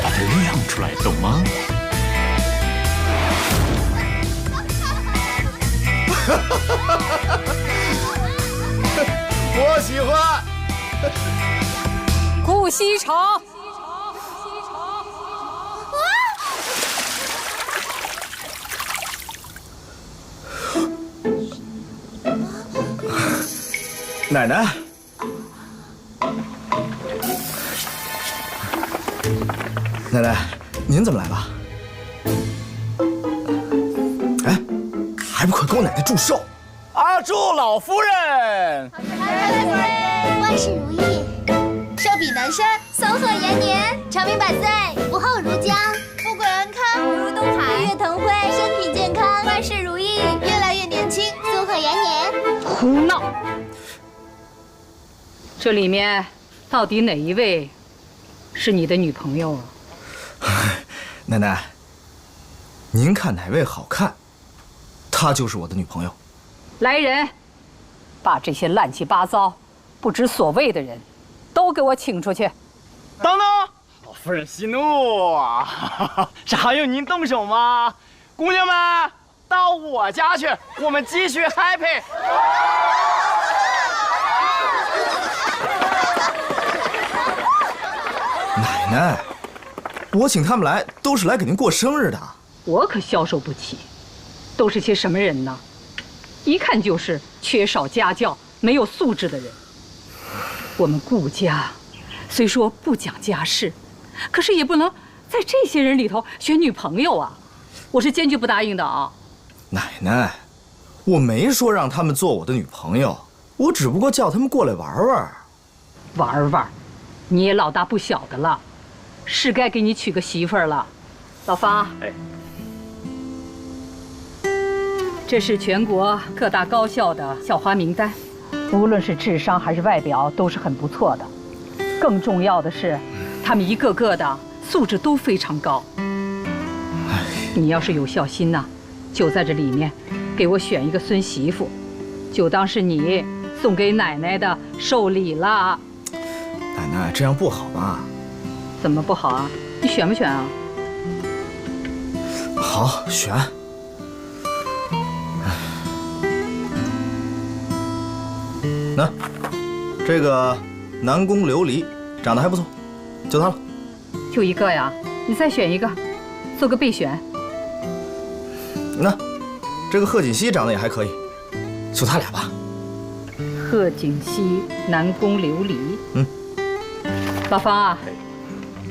把它亮出来，懂吗？我喜欢。顾西城。 奶奶，奶奶，您怎么来了？哎，还不快给我奶奶祝寿！啊，祝老夫人万事如意，寿比南山，松鹤延年，长命百岁，福厚如江，富贵安康，如入东海，日月腾辉，身体健康，万事如意，越来越年轻，松鹤延年。胡闹！这里面到底哪一位是你的女朋友啊？奶奶，您看哪位好看，她就是我的女朋友。来人，把这些乱七八糟、不知所谓的人，都给我请出去！等等，老夫人息怒啊！是还用您动手吗？姑娘们，到我家去，我们继续 happy。奶奶，我请他们来都是来给您过生日的。我可消受不起，都是些什么人呢？一看就是缺少家教、没有素质的人。我们顾家虽说不讲家事，可是也不能在这些人里头选女朋友啊！我是坚决不答应的啊！奶奶，我没说让他们做我的女朋友，我只不过叫他们过来玩玩。玩玩，你也老大不小的了，是该给你娶个媳妇儿了。老方，哎，这是全国各大高校的校花名单，无论是智商还是外表都是很不错的。更重要的是，他们一个个的素质都非常高。你要是有孝心呐，就在这里面给我选一个孙媳妇，就当是你送给奶奶的寿礼了。奶奶，这样不好吧？怎么不好啊？你选不选啊？好，选。那，这个南宫琉璃长得还不错，就她了。就一个呀？你再选一个，做个备选。那，这个贺锦熙长得也还可以，就他俩吧。贺锦熙、南宫琉璃。嗯。老方啊，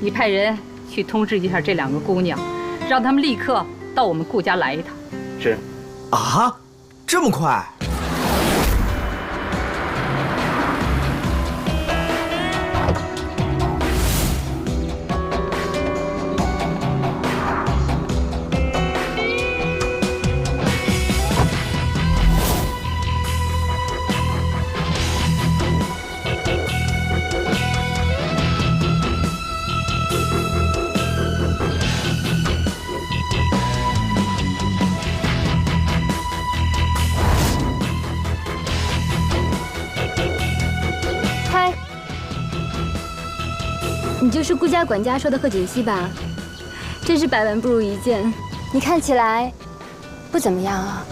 你派人去通知一下这两个姑娘，让他们立刻到我们顾家来一趟。是。啊，这么快？你就是顾家管家说的贺锦熙吧？真是百闻不如一见，你看起来不怎么样啊。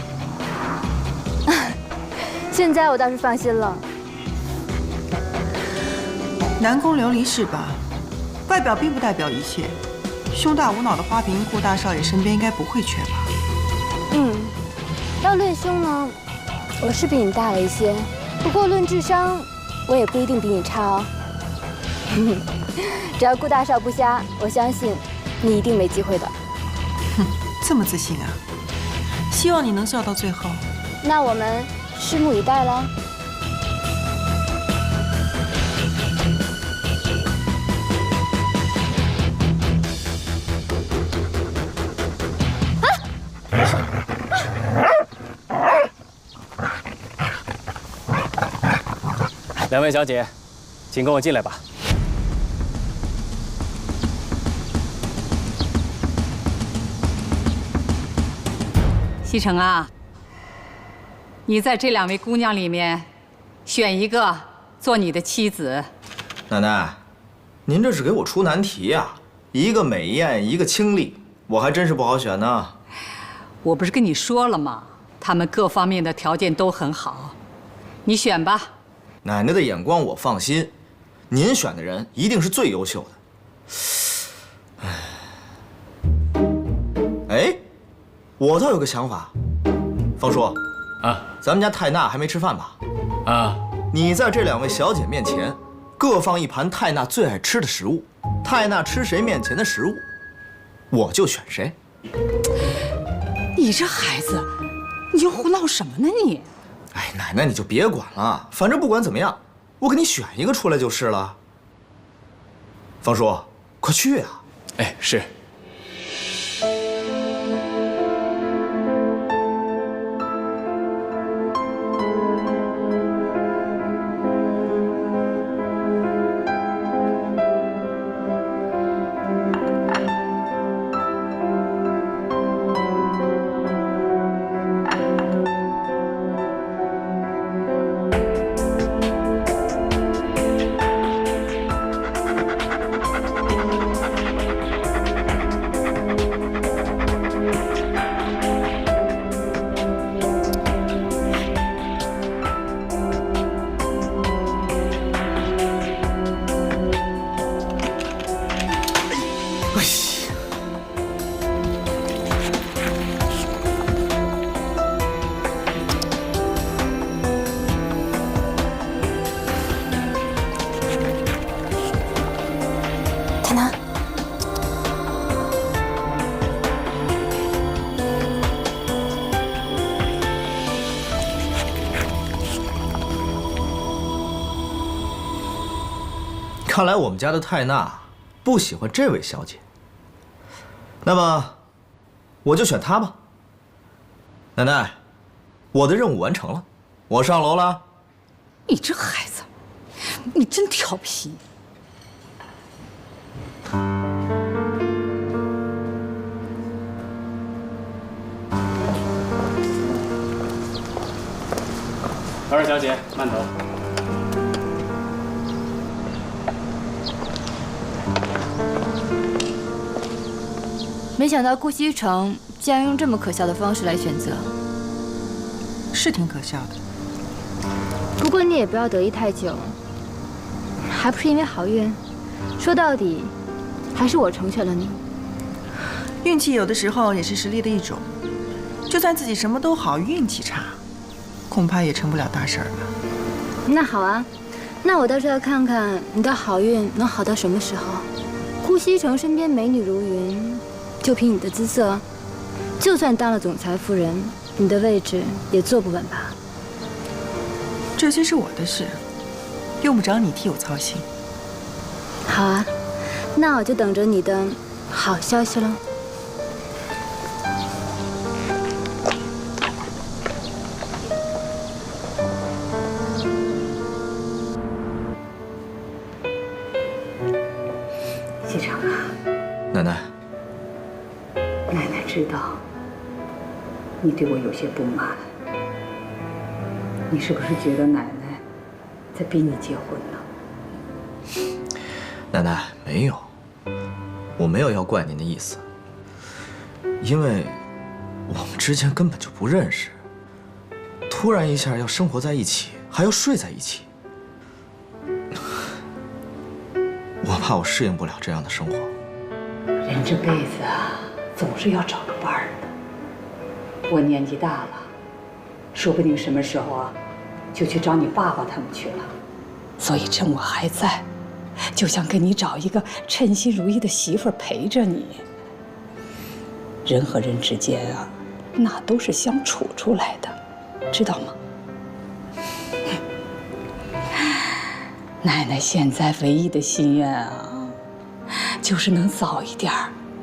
现在我倒是放心了。南宫琉璃是吧？外表并不代表一切，胸大无脑的花瓶，顾大少爷身边应该不会缺吧？要论胸呢，我是比你大了一些，不过论智商，我也不一定比你差哦。只要顾大少不瞎，我相信你一定没机会的。哼，这么自信啊！希望你能笑到最后。那我们拭目以待了。两位小姐，请跟我进来吧。西城啊，你在这2位姑娘里面选一个做你的妻子。奶奶，您这是给我出难题呀！一个美艳，一个清丽，我还真是不好选呢。我不是跟你说了吗？她们各方面的条件都很好，你选吧。奶奶的眼光我放心，您选的人一定是最优秀的。哎，我倒有个想法，方叔，咱们家泰娜还没吃饭吧？你在这2位小姐面前，各放一盘泰娜最爱吃的食物，泰娜吃谁面前的食物，我就选谁。你这孩子，你又胡闹什么呢你？哎，奶奶你就别管了，反正不管怎么样，我给你选一个出来就是了。方叔，快去啊！哎，是。看来我们家的泰娜不喜欢这位小姐，那么我就选她吧。奶奶，我的任务完成了，我上楼了。你这孩子，你真调皮。2位小姐，慢走。没想到顾西城竟然用这么可笑的方式来选择，是挺可笑的。不过你也不要得意太久，还不是因为好运。说到底，还是我成全了你。运气有的时候也是实力的一种，就算自己什么都好，运气差，恐怕也成不了大事儿吧。那好啊，那我倒是要看看你的好运能好到什么时候。顾西城身边美女如云，就凭你的姿色，就算当了总裁夫人，你的位置也坐不稳吧？这些是我的事，用不着你替我操心。好啊，那我就等着你的好消息了。西城啊，奶奶，奶奶知道你对我有些不满，你是不是觉得奶奶在逼你结婚呢？奶奶，没有，我没有要怪您的意思，因为我们之间根本就不认识，突然一下要生活在一起，还要睡在一起，我怕我适应不了这样的生活。人这辈子啊，总是要找个伴儿的。我年纪大了，说不定什么时候啊，就去找你爸爸他们去了。所以趁我还在，就想给你找一个称心如意的媳妇儿陪着你。人和人之间啊，那都是相处出来的，知道吗？奶奶现在唯一的心愿啊，就是能早一点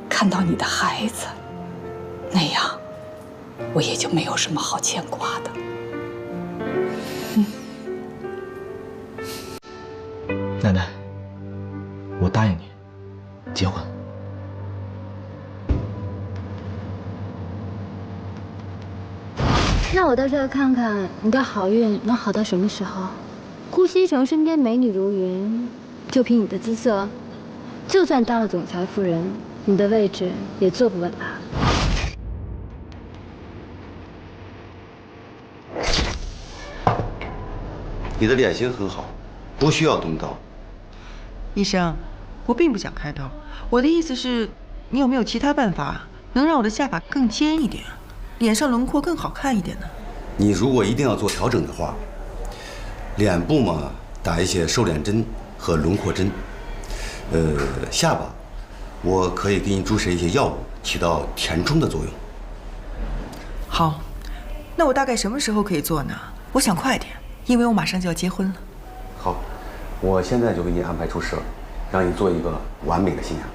看到你的孩子，那样我也就没有什么好牵挂的。奶奶，我答应你，结婚。那我到这儿看看你的好运能好到什么时候？顾西城身边美女如云，就凭你的姿色，就算当了总裁夫人，你的位置也坐不稳了。你的脸型很好，不需要动刀。医生，我并不想开刀，我的意思是，你有没有其他办法能让我的下巴更尖一点，脸上轮廓更好看一点呢？你如果一定要做调整的话，脸部嘛，打一些瘦脸针和轮廓针。下巴，我可以给你注射一些药物，起到填充的作用。好，那我大概什么时候可以做呢？我想快点，因为我马上就要结婚了。好，我现在就给你安排出事，让你做一个完美的新娘。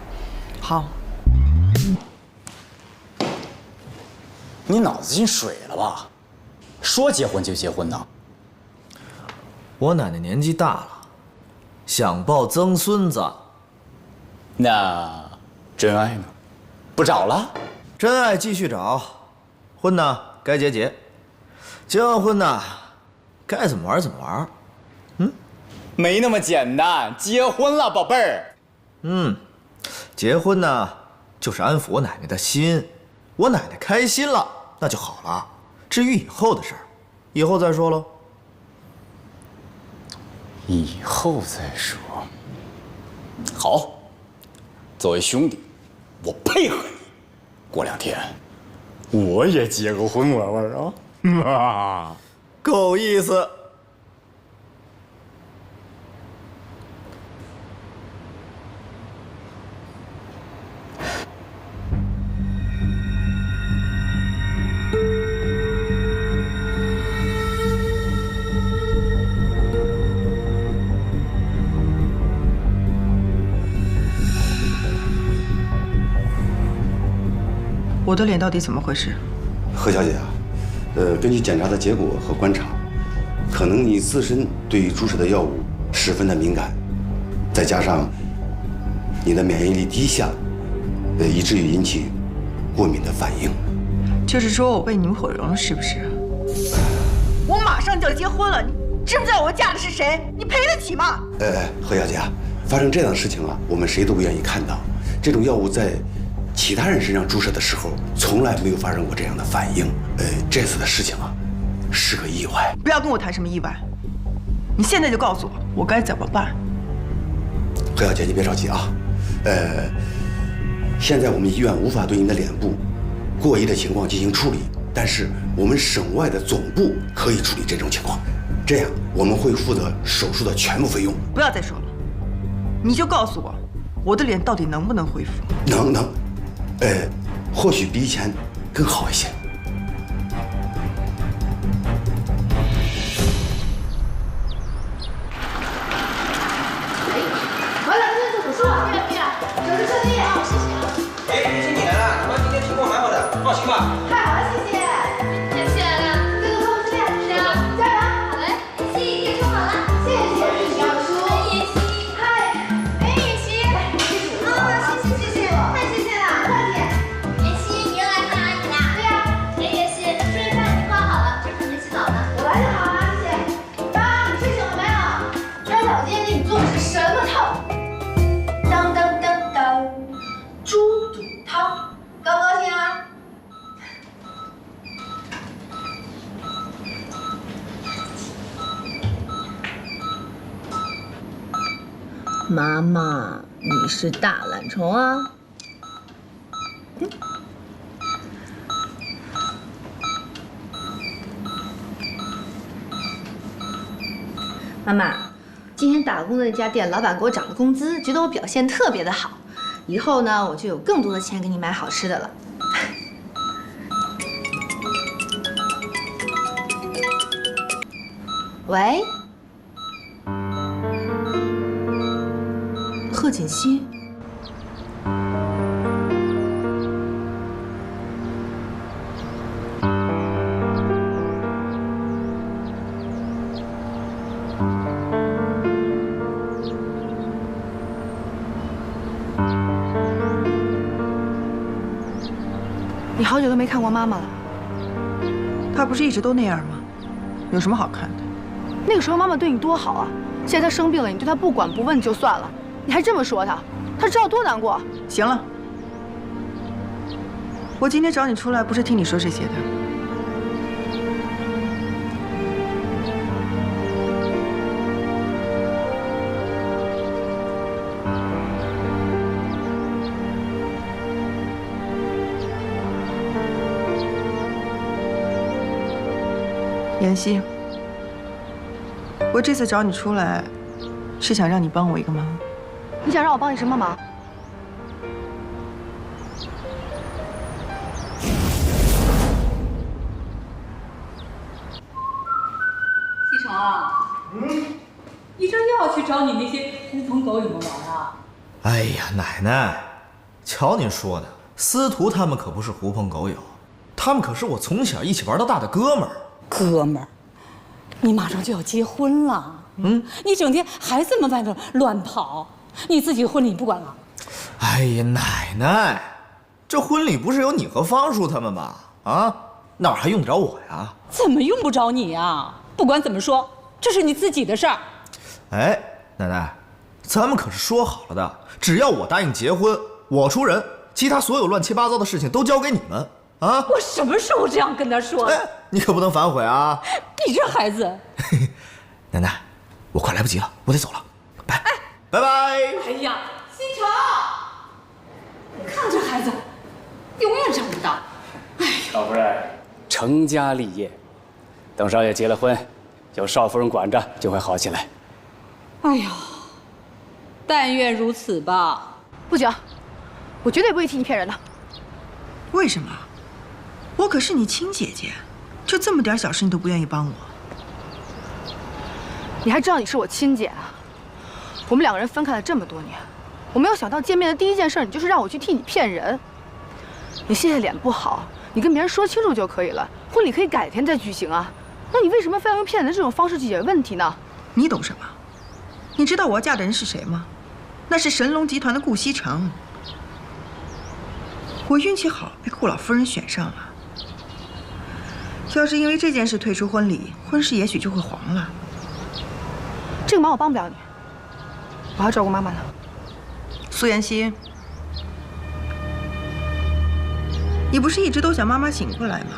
好。你脑子进水了吧？说结婚就结婚呢？我奶奶年纪大了，想抱曾孙子。那真爱呢？不找了？真爱继续找，婚呢该结结，结完婚呢该怎么玩怎么玩。没那么简单，结婚了，宝贝儿。结婚呢就是安抚我奶奶的心，我奶奶开心了那就好了。至于以后的事儿，以后再说喽。以后再说。好，作为兄弟，我配合你。过2天，我也结个婚玩玩啊！够意思。我的脸到底怎么回事？何小姐啊，根据检查的结果和观察，可能你自身对于注射的药物十分的敏感，再加上你的免疫力低下，以至于引起过敏的反应。就是说我被你们毁容了，是不是？我马上就要结婚了，你知不知道我嫁的是谁？你赔得起吗？何小姐啊，发生这样的事情啊，我们谁都不愿意看到。这种药物在其他人身上注射的时候，从来没有发生过这样的反应。这次的事情啊，是个意外。不要跟我谈什么意外，你现在就告诉我，我该怎么办？何小姐，你别着急啊。现在我们医院无法对您的脸部过移的情况进行处理，但是我们省外的总部可以处理这种情况。这样我们会负责手术的全部费用。不要再说了，你就告诉我，我的脸到底能不能恢复？能。或许比以前更好一些。完了，这是手术啊！对呀，手术顺利啊，谢谢啊。雨欣你来了，我今天情况蛮好的，放心吧。太好了，谢谢。妍希来了，这个客户是练，是啊，加油！好嘞，妍希电说好了，谢谢小叔。妍希，嗨，妍希，啊，谢谢，太谢谢了，客气。妍希，你又来看阿姨啦？对呀。妍希，这一饭已经做好了，这还没洗澡呢。我来就好了，谢谢。爸，你睡醒了没有？张小姐给你做的是什么汤？当当当当，猪肚汤，高不高兴啊？妈妈，你是大懒虫啊！妈妈，今天打工的那家店老板给我涨了工资，觉得我表现特别的好，以后呢我就有更多的钱给你买好吃的了。喂，贺锦熙。你好久都没看过妈妈了。他不是一直都那样吗？有什么好看的？那个时候妈妈对你多好啊，现在她生病了，你对她不管不问就算了，你还这么说她，她知道多难过。行了，我今天找你出来不是听你说这些的。妍希，我这次找你出来，是想让你帮我一个忙。你想让我帮你什么忙？西城啊，医生又要去找你那些狐朋狗友们玩啊？哎呀，奶奶，瞧您说的，司徒他们可不是狐朋狗友，他们可是我从小一起玩到大的哥们儿。哥们儿，你马上就要结婚了，你整天还这么外头乱跑，你自己的婚礼你不管了？哎呀，奶奶，这婚礼不是有你和方叔他们吗？啊，哪还用得着我呀？怎么用不着你呀？不管怎么说，这是你自己的事儿。哎，奶奶，咱们可是说好了的，只要我答应结婚，我出人，其他所有乱七八糟的事情都交给你们。啊！我什么时候这样跟他说的？哎，你可不能反悔啊！你这孩子，奶奶，我快来不及了，我得走了，拜拜拜。哎呀，西城，你看这孩子，永远长不大。哎呀，少夫人，成家立业，等少爷结了婚，有少夫人管着就会好起来。哎呀，但愿如此吧。不行，我绝对不会替你骗人的。为什么？我可是你亲姐姐，就这么点小事你都不愿意帮我？你还知道你是我亲姐啊？我们两个人分开了这么多年，我没有想到见面的第一件事你就是让我去替你骗人。你现在脸不好，你跟别人说清楚就可以了，婚礼可以改天再举行啊。那你为什么非要用骗人的这种方式去解决问题呢？你懂什么？你知道我要嫁的人是谁吗？那是神龙集团的顾西城。我运气好，被顾老夫人选上了。要是因为这件事退出婚礼，婚事也许就会黄了。这个忙我帮不了你，我还要照顾妈妈呢。苏妍希，你不是一直都想妈妈醒过来吗？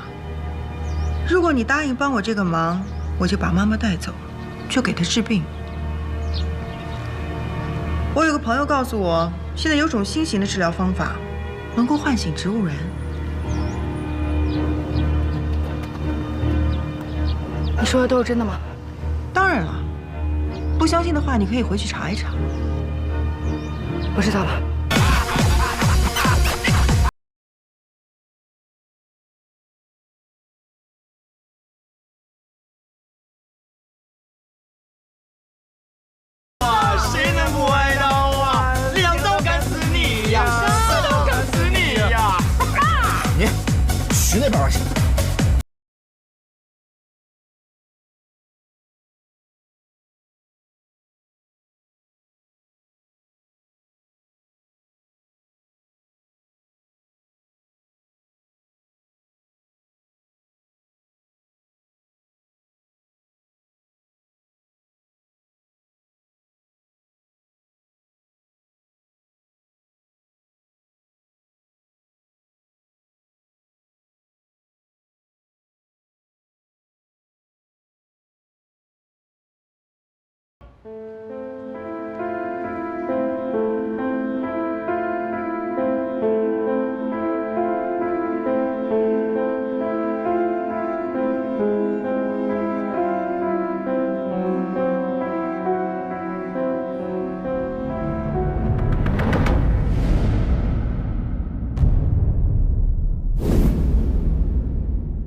如果你答应帮我这个忙，我就把妈妈带走，就给她治病。我有个朋友告诉我，现在有种新型的治疗方法，能够唤醒植物人。你说的都是真的吗？当然了，不相信的话，你可以回去查一查。我知道了。谁能不爱到啊？两刀赶死你呀，四刀赶死你呀！你去那边去。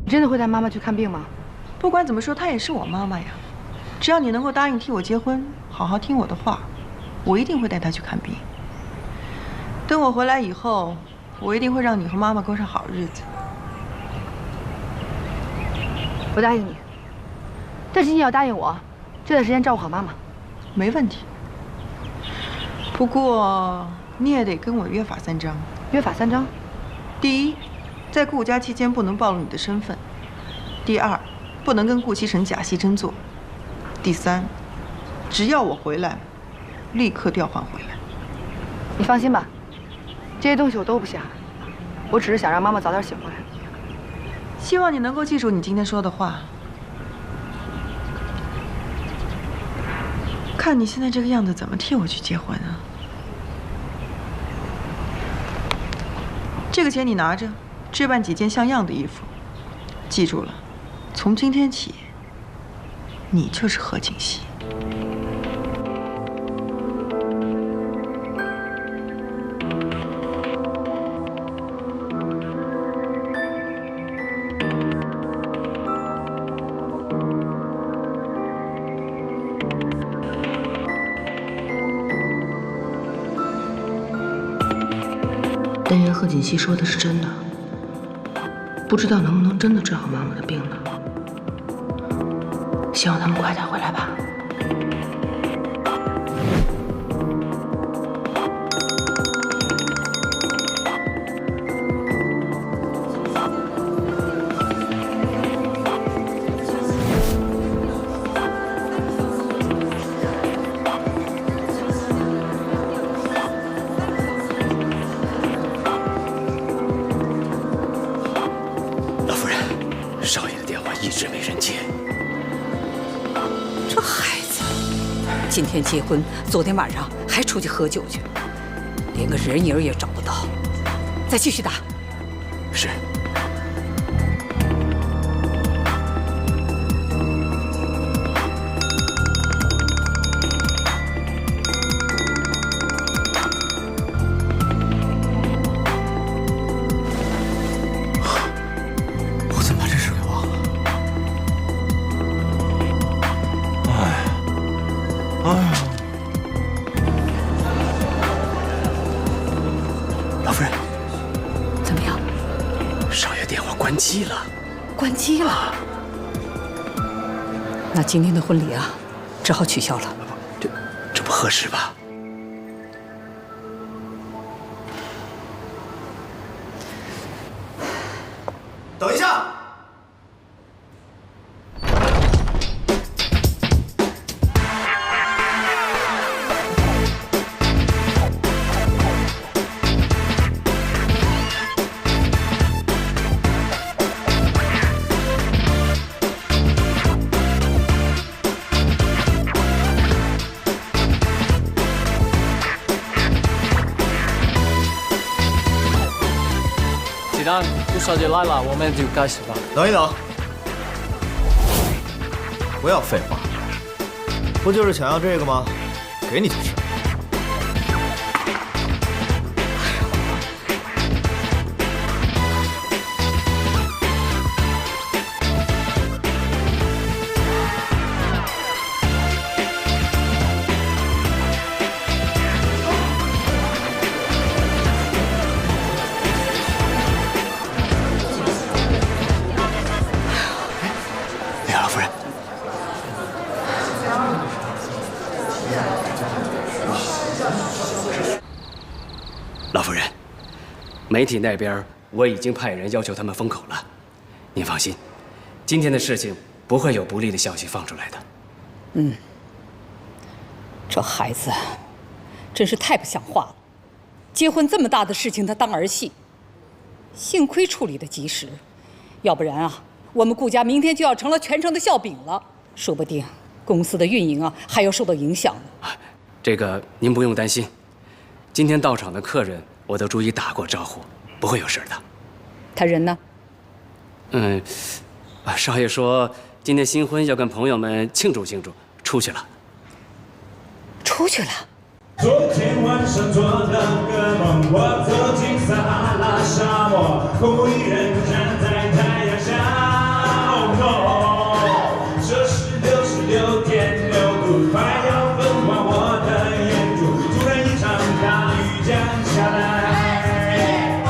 你真的会带妈妈去看病吗？不管怎么说，她也是我妈妈呀。只要你能够答应替我结婚，好好听我的话，我一定会带她去看病。等我回来以后，我一定会让你和妈妈过上好日子。我答应你，但是你也要答应我，这段时间照顾好妈妈。没问题。不过你也得跟我约法三章。约法三章？第一，在顾家期间不能暴露你的身份。第二，不能跟顾西城假戏真做；第三，只要我回来，立刻调换回来。你放心吧，这些东西我都不下，我只是想让妈妈早点醒过来。希望你能够记住你今天说的话。看你现在这个样子，怎么替我去结婚啊？这个钱你拿着，置办几件像样的衣服。记住了，从今天起，你就是何锦熙。但愿贺锦熙说的是真的，不知道能不能真的治好妈妈的病呢？希望他们快点回来吧。少爷的电话一直没人接。这孩子，今天结婚，昨天晚上还出去喝酒去，连个人影也找不到。再继续打。是。关机了，关机了。那今天的婚礼啊，只好取消了。这不合适吧？等一下。既然顾小姐来了，我们就开始吧。等一等，不要废话，不就是想要这个吗？给你就是。老夫人，媒体那边我已经派人要求他们封口了。您放心，今天的事情不会有不利的消息放出来的。嗯，这孩子真是太不像话了，结婚这么大的事情他当儿戏，幸亏处理得及时，要不然啊，我们顾家明天就要成了全城的笑柄了，说不定公司的运营啊还要受到影响呢。这个您不用担心。今天到场的客人，我都逐一打过招呼，不会有事的。他人呢？少爷说今天新婚要跟朋友们庆祝庆祝，出去了。出去了。昨天晚上做的个梦，我走进撒哈拉沙漠，空无一人站在太阳下。Oh no， 这是66.6度，快要焚化我的眼珠。突然一场大雨降下来，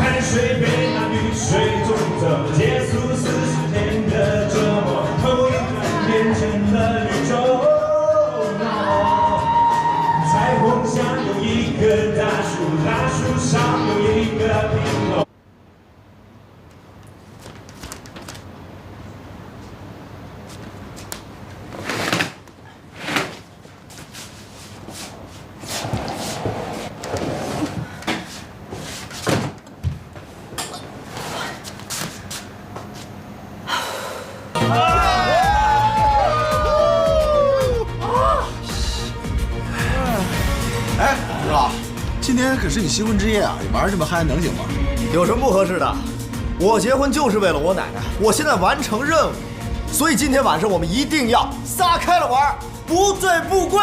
汗水被那雨水冲走，结束40天的折磨，头一转变成了绿洲。彩虹下有一棵大树，大树上有一个苹果。今天可是你新婚之夜啊，你玩这么嗨能行吗？有什么不合适的？我结婚就是为了我奶奶，我现在完成任务，所以今天晚上我们一定要撒开了玩，不醉不归。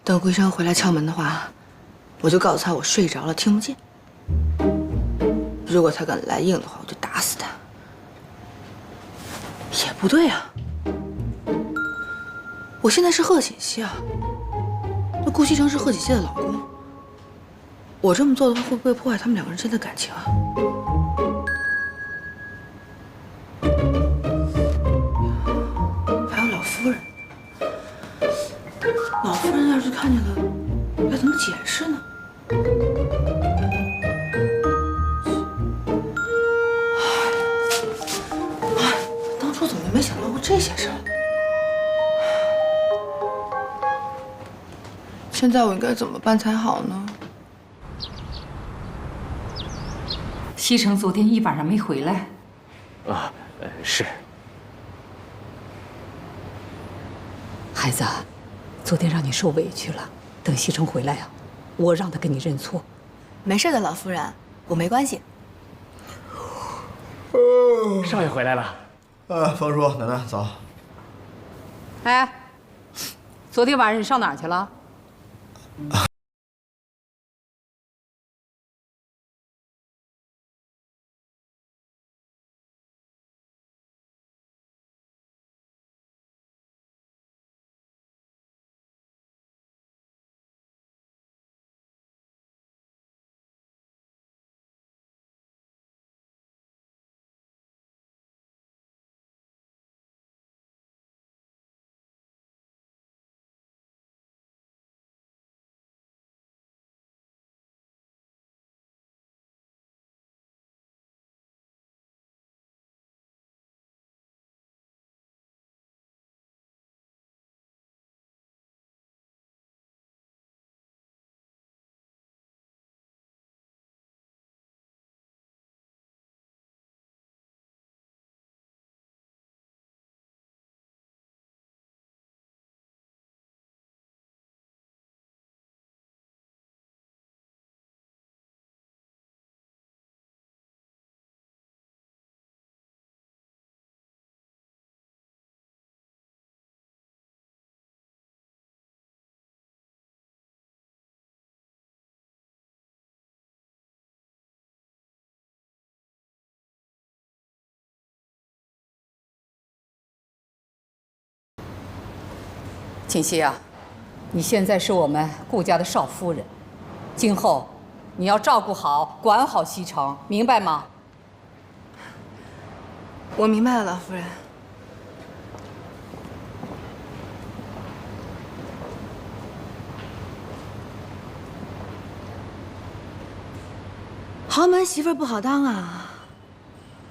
等桂生回来敲门的话，我就告诉他我睡着了，听不见。如果他敢来硬的话，我就打死他。也不对啊，我现在是贺锦熙啊，那顾西城是贺锦熙的老公，我这么做的话，会不会破坏他们两个人之间的感情啊？还有老夫人，老夫人要是看见了，要怎么解释呢？当初怎么没想到过这些事儿？现在我应该怎么办才好呢？西城昨天一晚上没回来。是。孩子，昨天让你受委屈了。等西城回来呀，我让他跟你认错。没事的，老夫人，我没关系。少爷回来了。方叔，奶奶早。哎，昨天晚上你上哪儿去了？锦溪啊，你现在是我们顾家的少夫人，今后你要照顾好、管好西城，明白吗？我明白了，老夫人。豪门媳妇不好当啊，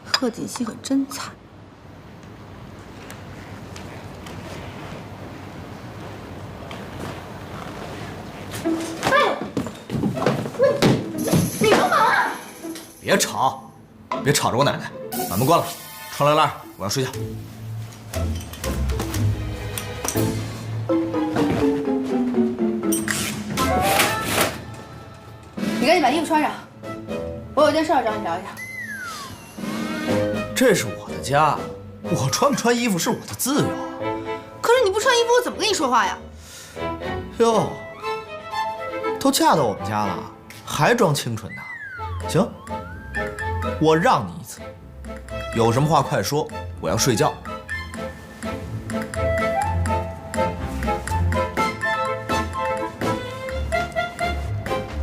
贺锦熙可真惨。你帮忙啊！别吵，别吵着我奶奶，把门关了，窗帘拉上，我要睡觉。你赶紧把衣服穿上，我有件事要找你聊一下。这是我的家，我穿不穿衣服是我的自由。可是你不穿衣服，我怎么跟你说话呀？哟，都嫁到我们家了，还装清纯呢？行，我让你一次，有什么话快说，我要睡觉。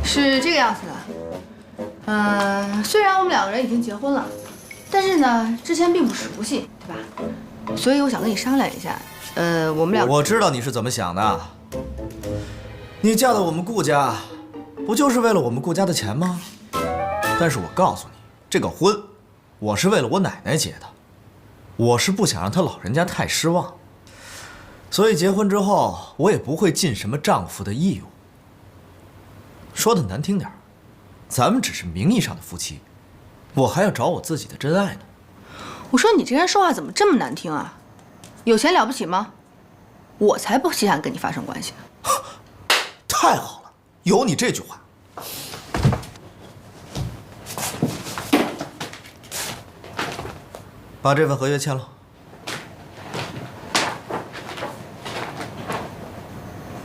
是这个样子的，虽然我们两个人已经结婚了，但是呢，之前并不熟悉，对吧？所以我想跟你商量一下，我们俩……我知道你是怎么想的，你嫁到我们顾家，不就是为了我们顾家的钱吗？但是我告诉你，这个婚，我是为了我奶奶结的，我是不想让她老人家太失望，所以结婚之后，我也不会尽什么丈夫的义务。说的难听点，咱们只是名义上的夫妻，我还要找我自己的真爱呢。我说你这人说话怎么这么难听啊？有钱了不起吗？我才不稀罕跟你发生关系呢。太好了，有你这句话。把这份合约签了。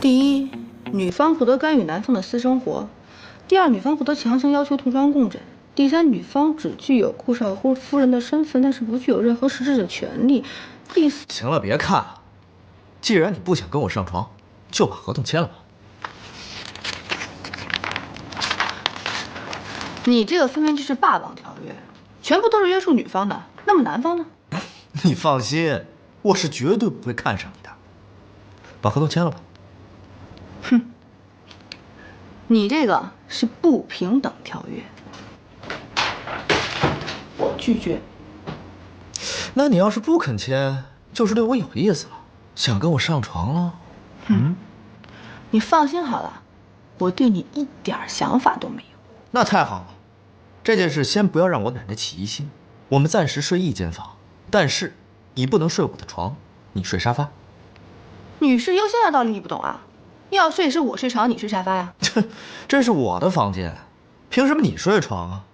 第一，女方不得干预男方的私生活；第二，女方不得强行要求同床共枕；第三，女方只具有顾少夫人的身份，但是不具有任何实质的权利；第四，行了，别看了。既然你不想跟我上床，就把合同签了吧。你这个分明就是霸王条约，全部都是约束女方的。那么男方呢？你放心，我是绝对不会看上你的。把合同签了吧。哼，你这个是不平等条约，我拒绝。那你要是不肯签，就是对我有意思了，想跟我上床了。你放心好了，我对你一点想法都没有。那太好了，这件事先不要让我奶奶起疑心。我们暂时睡一间房，但是你不能睡我的床，你睡沙发。女士优先的道理你不懂啊？要睡是我睡床，你睡沙发呀？这是我的房间，凭什么你睡床啊？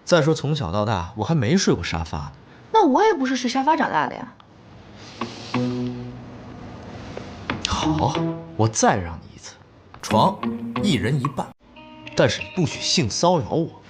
再说从小到大我还没睡过沙发呢。那我也不是睡沙发长大的呀。好，我再让你一次，床一人一半，但是你不许性骚扰我。